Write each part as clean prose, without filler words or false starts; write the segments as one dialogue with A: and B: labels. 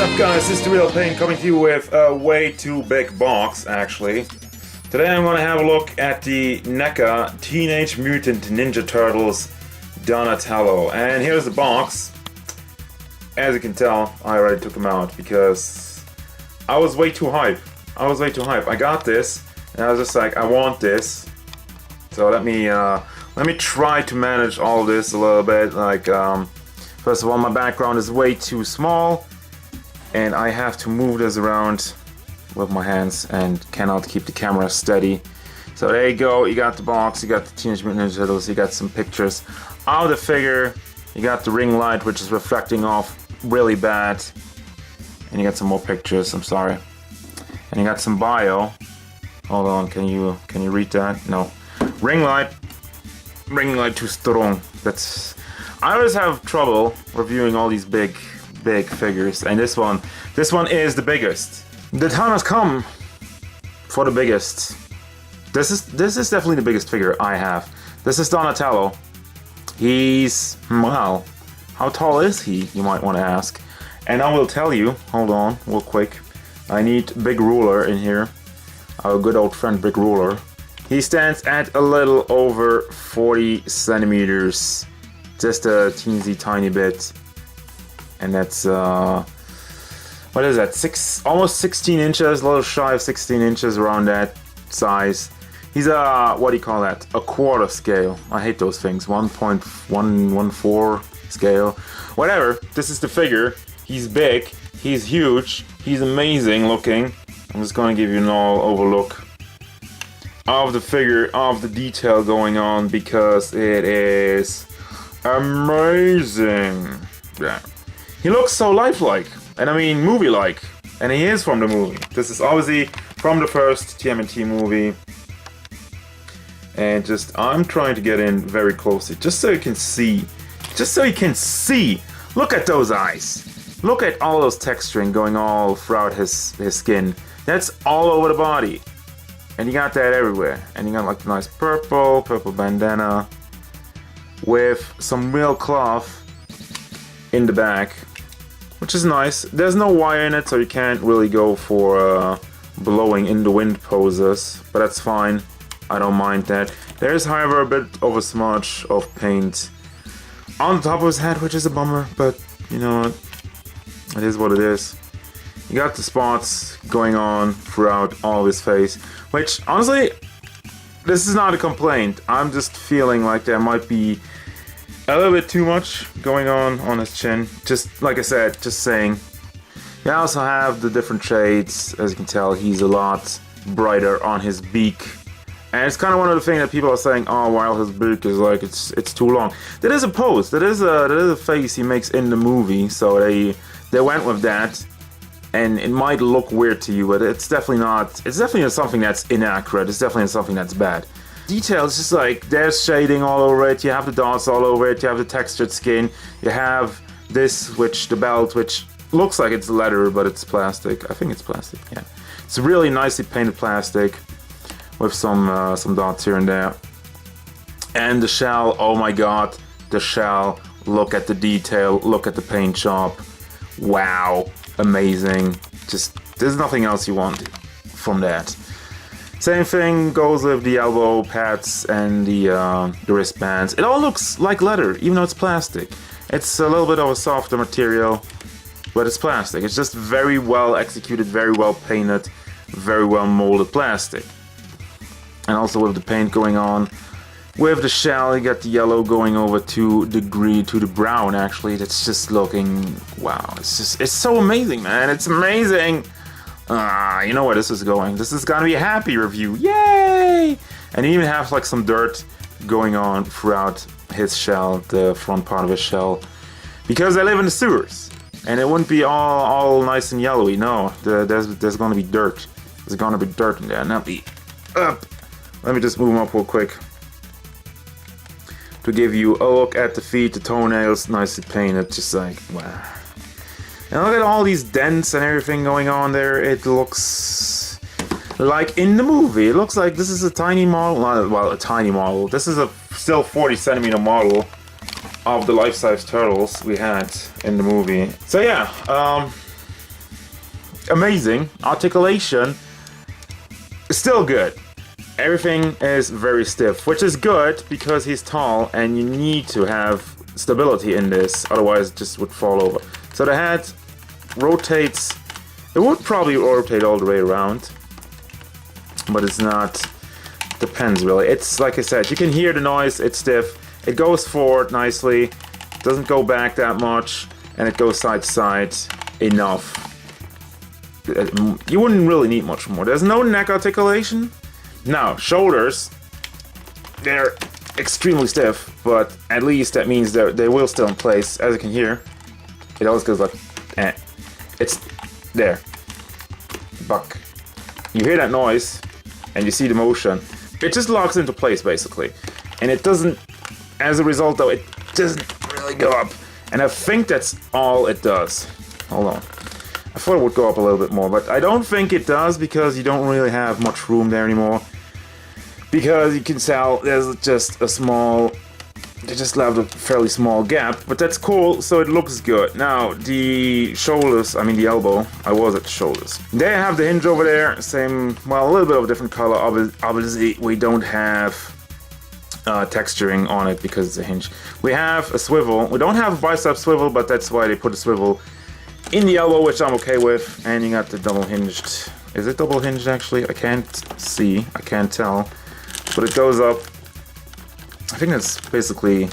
A: up guys, this is the real Payne coming to you with a way too big box actually. Today I'm going to have a look at the Neca Teenage Mutant Ninja Turtles Donatello. And here's the box. As you can tell, I already took them out because I was way too hype. I got this and I was just like, I want this. So let me try to manage all this a little bit. Like, first of all, my background is way too small. And I have to move this around with my hands and cannot keep the camera steady. So there you go, you got the box, you got the Teenage Mutant Ninja Turtles, you got some pictures of the figure, you got the ring light which is reflecting off really bad, and you got some more pictures, I'm sorry. And you got some bio. Hold on, can you read that? No. Ring light too strong. I always have trouble reviewing all these big figures, and this one is the biggest. The time has come for the biggest. This is definitely the biggest figure I have. This is Donatello. He's, well, how tall is he, you might want to ask. And I will tell you, hold on, real quick. I need Big Ruler in here. Our good old friend Big Ruler. He stands at a little over 40 centimeters. Just a teensy tiny bit. And that's, what is that, almost 16 inches, a little shy of 16 inches, around that size. He's what do you call that, a quarter scale. I hate those things, 1.114 scale. Whatever, this is the figure. He's big, he's huge, he's amazing looking. I'm just going to give you an all overlook of the figure, of the detail going on, because it is amazing. Yeah. He looks so lifelike, and I mean movie-like, and he is from the movie. This is obviously from the first TMNT movie, and I'm trying to get in very closely, just so you can see, Look at those eyes. Look at all those texturing going all throughout his skin. That's all over the body, and you got that everywhere. And you got like a nice purple bandana with some real cloth in the back, which is nice. There's no wire in it, so you can't really go for blowing in the wind poses, but that's fine. I don't mind that. There's, however, a bit of a smudge of paint on the top of his head, which is a bummer, but you know what? It is what it is. You got the spots going on throughout all of his face, which, honestly, this is not a complaint. I'm just feeling like there might be a little bit too much going on his chin. Just like I said, just saying. You also have the different shades. As you can tell, he's a lot brighter on his beak. And it's kind of one of the things that people are saying, oh, while his beak is like, it's too long. That is a pose. That is a face he makes in the movie. So they went with that. And it might look weird to you, but it's definitely not. It's definitely something that's inaccurate. It's definitely something that's bad. Details, just like there's shading all over it, you have the dots all over it, you have the textured skin, you have this, the belt, which looks like it's leather, but it's plastic. I think it's plastic, yeah. It's really nicely painted plastic with some dots here and there. And the shell, oh my god, the shell, look at the detail, look at the paint job. Wow, amazing. Just, there's nothing else you want from that. Same thing goes with the elbow pads and the wristbands. It all looks like leather, even though it's plastic. It's a little bit of a softer material, but it's plastic. It's just very well executed, very well painted, very well molded plastic. And also with the paint going on, with the shell, you got the yellow going over to the green, to the brown actually. That's just looking, wow, it's so amazing, man. It's amazing. You know where this is going. This is gonna be a happy review. Yay! And you even have like some dirt going on throughout his shell, the front part of his shell, because I live in the sewers, and it wouldn't be all nice and yellowy. No, there's gonna be dirt. There's gonna be dirt in there. Now be up. Let me just move him up real quick to give you a look at the feet, the toenails, nicely painted. Just like wow. And look at all these dents and everything going on there. It looks like in the movie. It looks like this is a tiny model. Well, a tiny model. This is a still 40 centimeter model of the life-size turtles we had in the movie. So yeah, amazing. Articulation is still good. Everything is very stiff, which is good because he's tall and you need to have stability in this, otherwise it just would fall over. So the head rotates. It would probably rotate all the way around, but it's not. Depends really. It's like I said, you can hear the noise. It's stiff. It goes forward nicely, doesn't go back that much, and it goes side to side enough. You wouldn't really need much more. There's no neck articulation. Now, shoulders, they're extremely stiff, but at least that means that they will still in place. As you can hear, it always goes like, it's there. Buck. You hear that noise, and you see the motion. It just locks into place, basically. And it doesn't, as a result, though, it doesn't really go up. And I think that's all it does. Hold on. I thought it would go up a little bit more, but I don't think it does because you don't really have much room there anymore. Because you can tell there's just a small, they just left a fairly small gap, but that's cool, so it looks good. Now, the shoulders, I mean the elbow, I was at the shoulders. They have the hinge over there, same, well, a little bit of a different color. Obviously, we don't have texturing on it because it's a hinge. We have a swivel. We don't have a bicep swivel, but that's why they put a swivel in the elbow, which I'm okay with. And you got the double hinged. Is it double hinged actually? I can't see. I can't tell. But it goes up. I think that's basically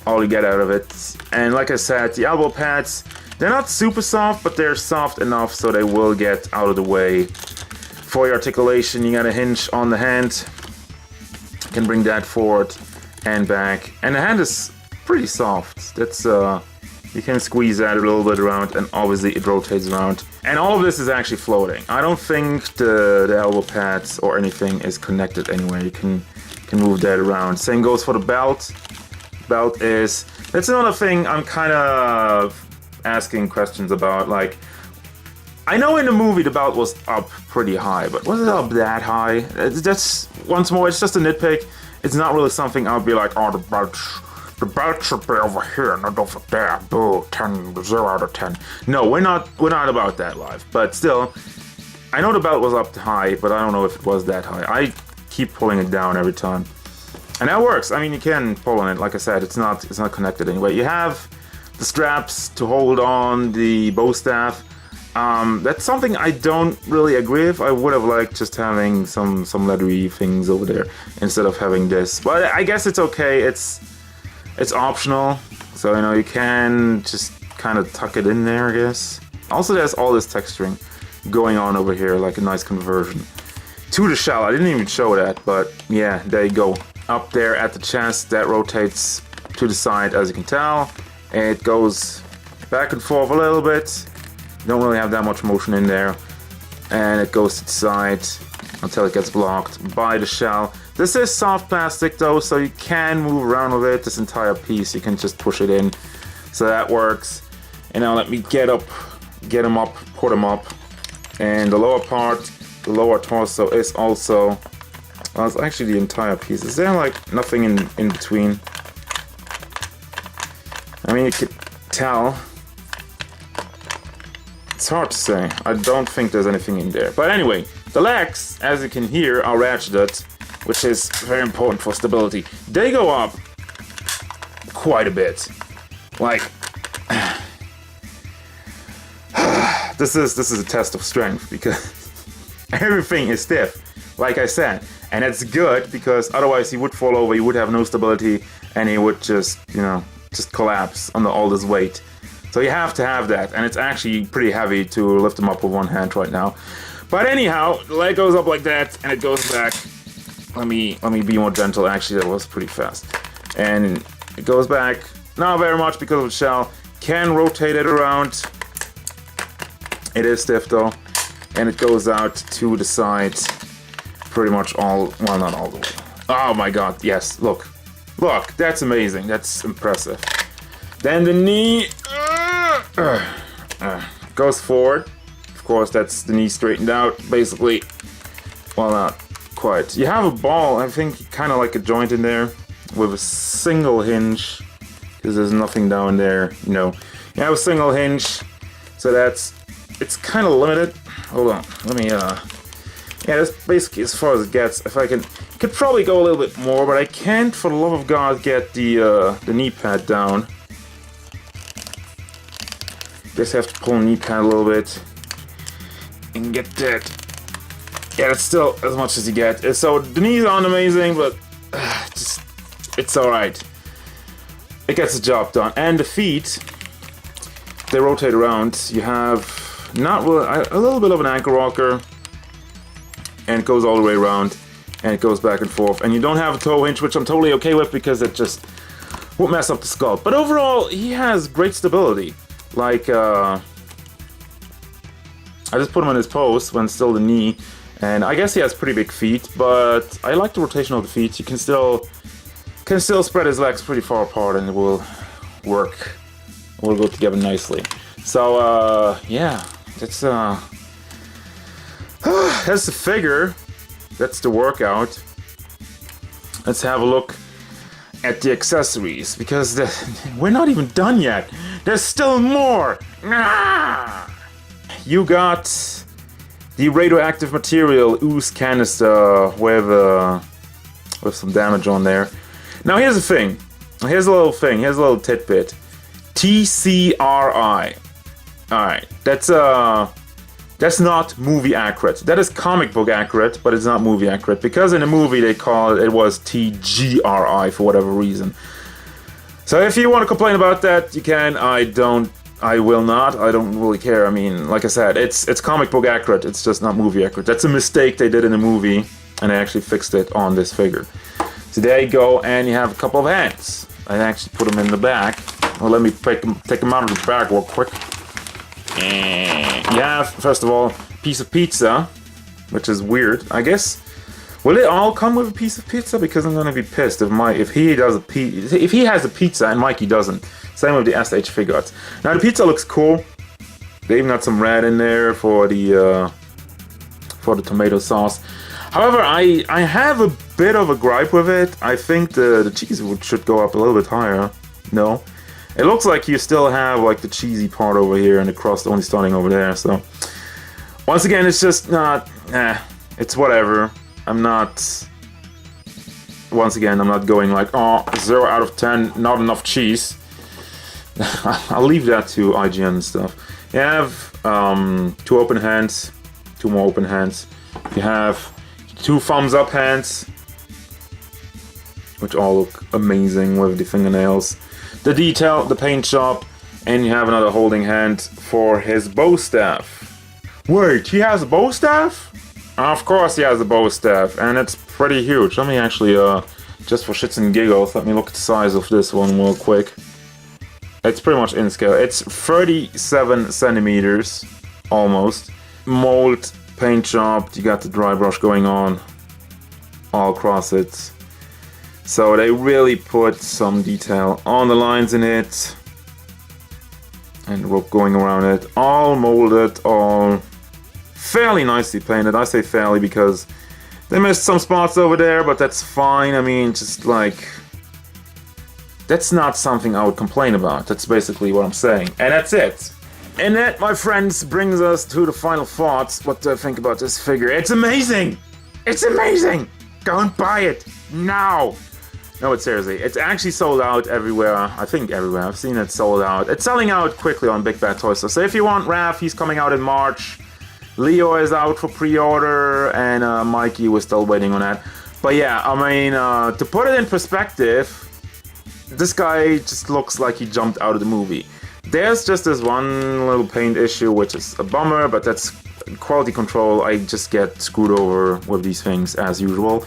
A: all you get out of it. And like I said, the elbow pads, they're not super soft, but they're soft enough so they will get out of the way. For your articulation, you got a hinge on the hand. You can bring that forward and back. And the hand is pretty soft. That's you can squeeze that a little bit around, and obviously it rotates around. And all of this is actually floating. I don't think the elbow pads or anything is connected anywhere. You can move that around. Same goes for the belt. Belt is, that's another thing I'm kind of asking questions about. Like, I know in the movie the belt was up pretty high, but was it up that high? That's, once more, it's just a nitpick. It's not really something I'll be like, oh, the belt should be over here, not over there. Boo, 0 out of 10. No, we're not about that live. But still, I know the belt was up high, but I don't know if it was that high. I keep pulling it down every time, and that works. I mean, you can pull on it. Like I said, it's not connected anyway. You have the straps to hold on the bow staff. That's something I don't really agree with. I would have liked just having some leathery things over there instead of having this. But I guess it's okay. It's optional, so you know you can just kind of tuck it in there, I guess. Also, there's all this texturing going on over here, like a nice conversion to the shell. I didn't even show that, but yeah, there you go. Up there at the chest, that rotates to the side, as you can tell. It goes back and forth a little bit. You don't really have that much motion in there. And it goes to the side until it gets blocked by the shell. This is soft plastic though, so you can move around with it. This entire piece, you can just push it in. So that works. And now let me get him up, put him up. And the lower part, the lower torso is also, well, it's actually the entire piece. Is there like nothing in between? I mean, you could tell. It's hard to say. I don't think there's anything in there. But anyway, the legs, as you can hear, are ratcheted, which is very important for stability. They go up quite a bit. Like, this is a test of strength because everything is stiff, like I said, and it's good because otherwise he would fall over, he would have no stability, and he would just, you know, just collapse under all this weight. So you have to have that, and it's actually pretty heavy to lift him up with one hand right now. But anyhow, the leg goes up like that, and it goes back. Let me be more gentle. Actually, that was pretty fast. And it goes back, not very much because of the shell. Can rotate it around. It is stiff though, and it goes out to the side. Pretty much all, well, not all the way. Oh my god, yes, look, that's amazing. That's impressive. Then the knee goes forward. Of course, that's the knee straightened out, basically. Well, not quite. You have a ball, I think, kind of like a joint in there with a single hinge, because there's nothing down there, you know. You have a single hinge, so that's it's kind of limited. Hold on, let me, yeah, that's basically as far as it gets. If I could probably go a little bit more, but I can't, for the love of God, get the knee pad down. Just have to pull the knee pad a little bit and get that. Yeah, it's still as much as you get. So the knees aren't amazing, but it's alright. It gets the job done. And the feet, they rotate around. You have not really, a little bit of an ankle rocker, and it goes all the way around, and it goes back and forth. And you don't have a toe hinge, which I'm totally okay with because it just won't mess up the sculpt. But overall, he has great stability. Like, I just put him in his pose when still the knee, and I guess he has pretty big feet, but I like the rotation of the feet. You can still spread his legs pretty far apart, and it will work. It will go together nicely. So, yeah, that's the figure. That's the workout. Let's have a look at the accessories, because we're not even done yet. There's still more. You got the radioactive material ooze canister with some damage on there. Now here's the thing. Here's a little thing. Here's a little tidbit. TCRI. All right. That's not movie accurate. That is comic book accurate, but it's not movie accurate, because in the movie they call it was TGRI for whatever reason. So if you want to complain about that, you can. I will not. I don't really care. I mean, like I said, it's comic book accurate. It's just not movie accurate. That's a mistake they did in the movie, and they actually fixed it on this figure. So there you go, and you have a couple of hands. I actually put them in the back. Well, let me take them out of the bag real quick. And you have, first of all, a piece of pizza, which is weird, I guess. Will it all come with a piece of pizza? Because I'm gonna be pissed if he has a pizza and Mikey doesn't. Same with the SH figure arts. Now the pizza looks cool. They even got some red in there for the tomato sauce. However, I have a bit of a gripe with it. I think the cheese should go up a little bit higher. No. It looks like you still have like the cheesy part over here and the crust only starting over there. So once again, it's just not. It's whatever. I'm not going like, oh, 0 out of 10, not enough cheese. I'll leave that to IGN and stuff. You have 2 open hands, 2 more open hands. You have 2 thumbs up hands, which all look amazing with the fingernails. The detail, the paint job, and you have another holding hand for his bow staff. Wait, he has a bow staff? Of course he has a bow staff, and it's pretty huge. Let me actually, just for shits and giggles, let me look at the size of this one real quick. It's pretty much in scale. It's 37 centimeters, almost. Mold, paint job, you got the dry brush going on all across it. So they really put some detail on the lines in it. And the rope going around it. All molded, all fairly nicely painted. I say fairly because they missed some spots over there, but that's fine. I mean, just like, that's not something I would complain about. That's basically what I'm saying. And that's it. And that, my friends, brings us to the final thoughts. What do I think about this figure? It's amazing! It's amazing! Go and buy it now! No, but seriously, it's actually sold out everywhere. I think everywhere. I've seen it sold out. It's selling out quickly on Big Bad Toy Store. So if you want Raph, he's coming out in March. Leo is out for pre-order, and Mikey, we're still waiting on that. But yeah, I mean, to put it in perspective, this guy just looks like he jumped out of the movie. There's just this one little paint issue, which is a bummer, but that's quality control. I just get screwed over with these things as usual.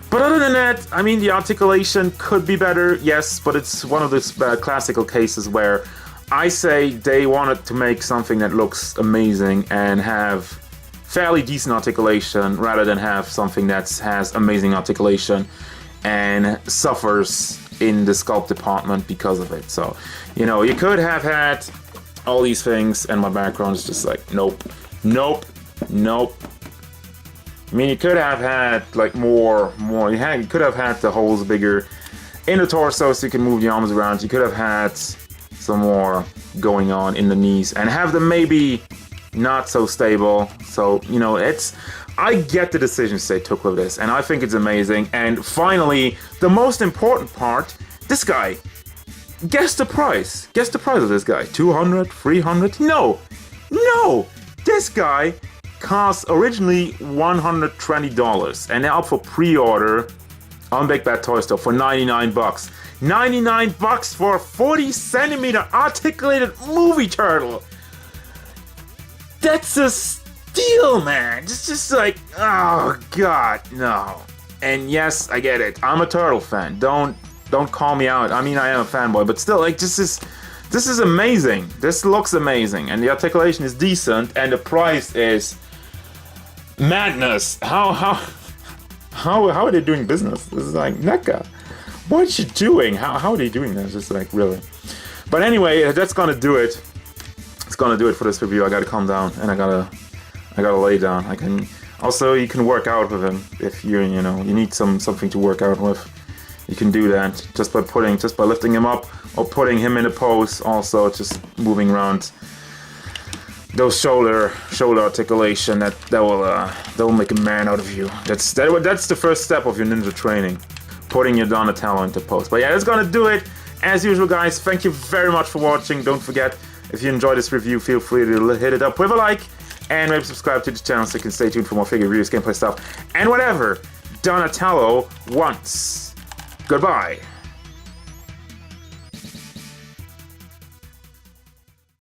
A: But other than that, I mean, the articulation could be better, yes, but it's one of those classical cases where I say they wanted to make something that looks amazing and have fairly decent articulation rather than have something that has amazing articulation and suffers in the sculpt department because of it. So, you know, you could have had all these things, and my background is just like, nope, nope, nope. I mean, you could have had like more. You could have had the holes bigger in the torso so you can move the arms around. You could have had some more going on in the knees and have them maybe not so stable. So, you know, I get the decisions they took with this, and I think it's amazing. And finally, the most important part, this guy. Guess the price. Guess the price of this guy. 200, 300? No. No. This guy cost originally $120, and now up for pre-order on Big Bad Toy Store for 99 bucks. 99 bucks for a 40 centimeter articulated movie turtle. That's a steal, man. It's just like, oh god, no. And yes, I get it. I'm a turtle fan. Don't call me out. I mean, I am a fanboy, but still, like, this is amazing. This looks amazing, and the articulation is decent, and the price is madness. How are they doing business? This is like, Neca, what you doing? How are they doing this? It's like, really. But anyway, that's gonna do it. It's gonna do it for this review. I gotta calm down, and I gotta lay down. I can also, you can work out with him if you need something to work out with. You can do that just by lifting him up or putting him in a pose. Also, just moving around those shoulder articulation. That will make a man out of you. That's the first step of your ninja training, putting your Donatello into pose. But yeah, that's gonna do it. As usual, guys, thank you very much for watching. Don't forget, if you enjoyed this review, feel free to hit it up with a like and maybe subscribe to the channel so you can stay tuned for more figure reviews, gameplay stuff, and whatever Donatello wants. Goodbye.